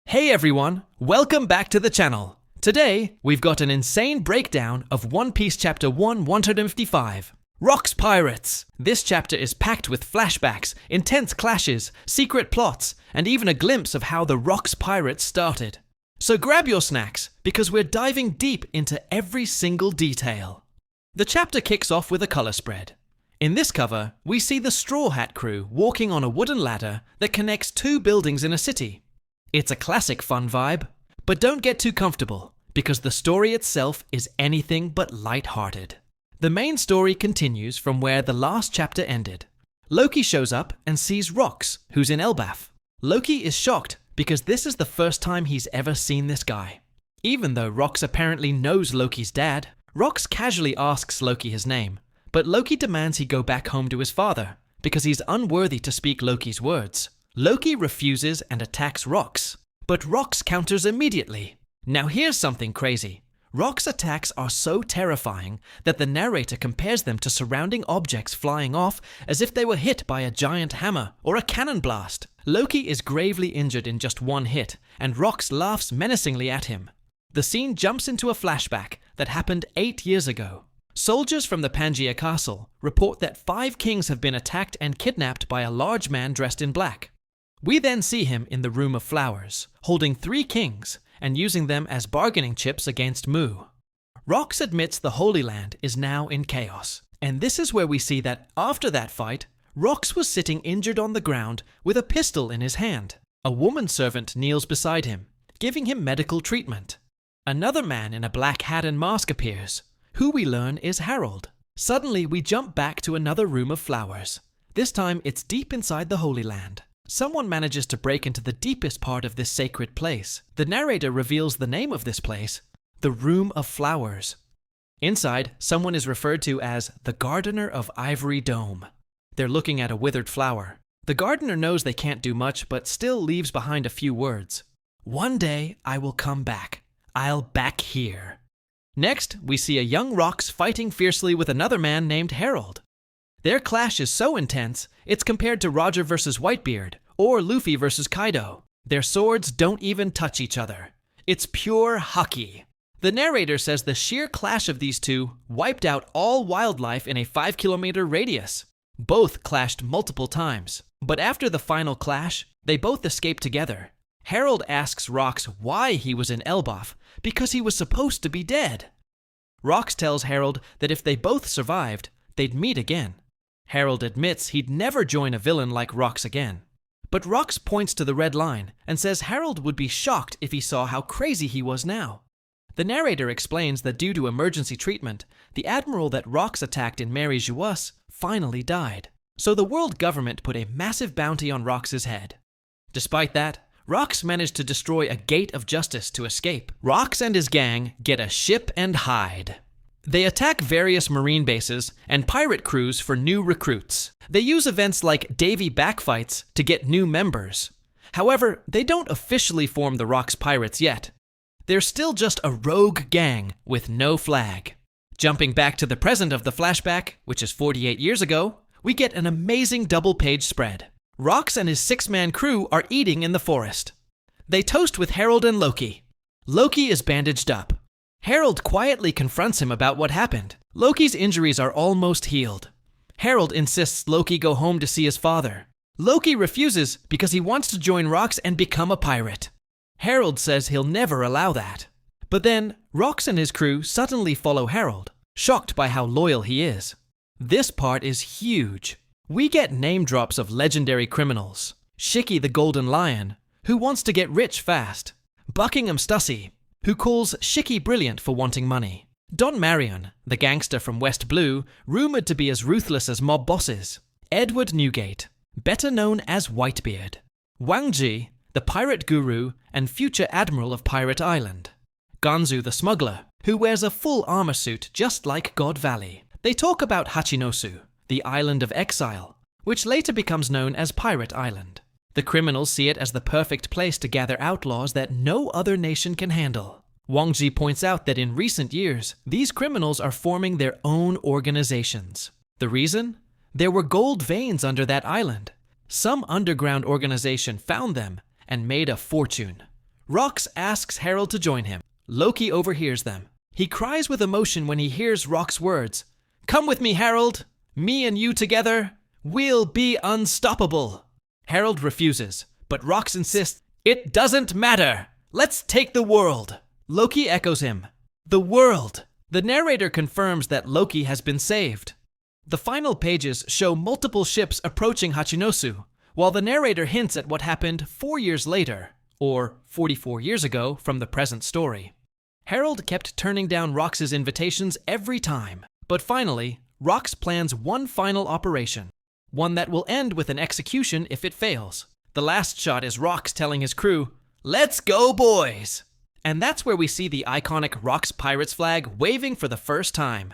Hey everyone, welcome back to the channel. Today, we've got an insane breakdown of One Piece Chapter 155, Rox Pirates. This chapter is packed with flashbacks, intense clashes, secret plots, and even a glimpse of how the Rox Pirates started. So grab your snacks, because we're diving deep into every single detail. The chapter kicks off with a color spread. In this cover, we see the Straw Hat crew walking on a wooden ladder that connects two buildings in a city. It's a classic fun vibe, but don't get too comfortable, because the story itself is anything but light-hearted. The main story continues from where the last chapter ended. Loki shows up and sees Rox, who's in Elbaf. Loki is shocked because this is the first time he's ever seen this guy. Even though Rox apparently knows Loki's dad, Rox casually asks Loki his name, but Loki demands he go back home to his father, because he's unworthy to speak Loki's words. Loki refuses and attacks Rox, but Rox counters immediately. Now here's something crazy. Rox attacks are so terrifying that the narrator compares them to surrounding objects flying off as if they were hit by a giant hammer or a cannon blast. Loki is gravely injured in just one hit, and Rox laughs menacingly at him. The scene jumps into a flashback that happened 8 years ago. Soldiers from the Pangaea castle report that 5 kings have been attacked and kidnapped by a large man dressed in black. We then see him in the Room of Flowers, holding 3 kings and using them as bargaining chips against Mu. Rox admits the Holy Land is now in chaos, and this is where we see that after that fight, Rox was sitting injured on the ground with a pistol in his hand. A woman servant kneels beside him, giving him medical treatment. Another man in a black hat and mask appears, who we learn is Harold. Suddenly, we jump back to another Room of Flowers. This time, it's deep inside the Holy Land. Someone manages to break into the deepest part of this sacred place. The narrator reveals the name of this place, the Room of Flowers. Inside, someone is referred to as the Gardener of Ivory Dome. They're looking at a withered flower. The gardener knows they can't do much, but still leaves behind a few words. One day, I will come back. I'll back here. Next, we see a young Rox fighting fiercely with another man named Harold. Their clash is so intense, it's compared to Roger versus Whitebeard, or Luffy versus Kaido. Their swords don't even touch each other. It's pure haki. The narrator says the sheer clash of these two wiped out all wildlife in a 5-kilometer radius. Both clashed multiple times, but after the final clash, they both escape together. Harold asks Rox why he was in Elbaf, because he was supposed to be dead. Rox tells Harold that if they both survived, they'd meet again. Harold admits he'd never join a villain like Rox again. But Rox points to the red line and says Harold would be shocked if he saw how crazy he was now. The narrator explains that due to emergency treatment, the admiral that Rox attacked in Mary Jouas finally died. So the world government put a massive bounty on Rox's head. Despite that, Rox managed to destroy a gate of justice to escape. Rox and his gang get a ship and hide. They attack various marine bases and pirate crews for new recruits. They use events like Davy backfights to get new members. However, they don't officially form the Rox Pirates yet. They're still just a rogue gang with no flag. Jumping back to the present of the flashback, which is 48 years ago, we get an amazing double-page spread. Rox and his 6-man crew are eating in the forest. They toast with Harold and Loki. Loki is bandaged up. Harold quietly confronts him about what happened. Loki's injuries are almost healed. Harold insists Loki go home to see his father. Loki refuses because he wants to join Rox and become a pirate. Harold says he'll never allow that. But then, Rox and his crew suddenly follow Harold, shocked by how loyal he is. This part is huge. We get name drops of legendary criminals. Shiki the Golden Lion, who wants to get rich fast. Buckingham Stussy, who calls Shiki brilliant for wanting money. Don Marion, the gangster from West Blue, rumored to be as ruthless as mob bosses. Edward Newgate, better known as Whitebeard. Wang Ji, the pirate guru and future admiral of Pirate Island. Ganzu the smuggler, who wears a full armor suit just like God Valley. They talk about Hachinosu, the island of exile, which later becomes known as Pirate Island. The criminals see it as the perfect place to gather outlaws that no other nation can handle. Wang Ji points out that in recent years, these criminals are forming their own organizations. The reason? There were gold veins under that island. Some underground organization found them and made a fortune. Rox asks Harold to join him. Loki overhears them. He cries with emotion when he hears Rox's words. "Come with me, Harold. Me and you together, we'll be unstoppable." Harold refuses, but Rox insists, "It doesn't matter. Let's take the world." Loki echoes him. The world. The narrator confirms that Loki has been saved. The final pages show multiple ships approaching Hachinosu, while the narrator hints at what happened 4 years later, or 44 years ago from the present story. Harold kept turning down Rox's invitations every time, but finally, Rox plans one final operation, one that will end with an execution if it fails. The last shot is Rox telling his crew, "Let's go, boys!" And that's where we see the iconic Rox Pirates flag waving for the first time.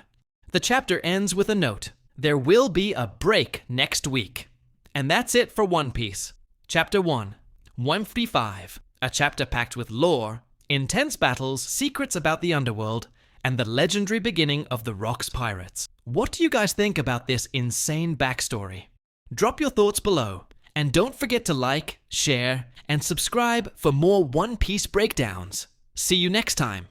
The chapter ends with a note. There will be a break next week. And that's it for One Piece. Chapter 1, 155, a chapter packed with lore, intense battles, secrets about the underworld, and the legendary beginning of the Rox Pirates. What do you guys think about this insane backstory? Drop your thoughts below, and don't forget to like, share, and subscribe for more One Piece breakdowns. See you next time.